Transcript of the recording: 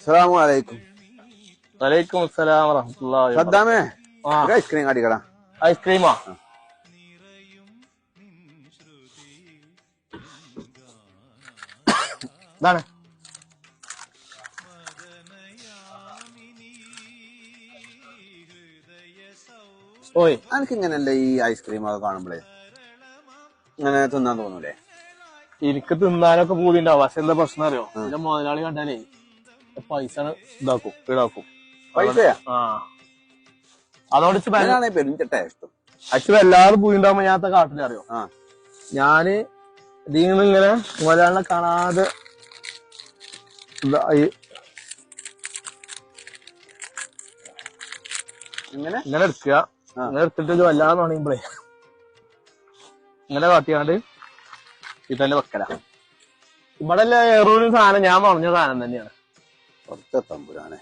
Assalamualaikum. Waalaikumsalam warahmatullahi Saddame, wabarakatuh. ice cream അടിക്കടാ. Ice cream ആ? ഇതാണ്. ഓയ് എനിക്ക് ഇങ്ങനല്ലേ ഈ ഐസ്ക്രീം ഒക്കെ കാണുമ്പോഴേ ഇങ്ങനെ തിന്നാൻ തോന്നൂലേ? എനിക്ക് തിന്നാനൊക്കെ പൂതിണ്ടാവും. പക്ഷെ എന്താ പ്രശ്നം അറിയോ? എന്റെ മുതലാളി കണ്ടാലേ പൈസ ഈടാക്കും. പൈസയാ? ആ, അതോട് പെരുഞ്ചട്ട ഇഷ്ടം. ആക്ച്വലി എല്ലാവരും പൂതിണ്ടാവുമ്പോ ഞാനത്തെ കാട്ടിലറിയോ, ആ, ഞാന് ഇതിങ്ങനെ ഇങ്ങനെ മുതലാളിനെ കാണാതെ ഇങ്ങനെ ഇങ്ങനെ എടുക്കുക. ഇങ്ങനെ എടുത്തിട്ട് വല്ലാതെ പണിയുമ്പോഴേ ഇങ്ങനെ കാട്ടിയാണ്ട് ഇതന്നെ വെക്കല. ഇവിടെ എറൂരിന് സാധനം ഞാൻ പറഞ്ഞ സാധനം തന്നെയാണ്. കുറച്ച തമ്പുരാനെ.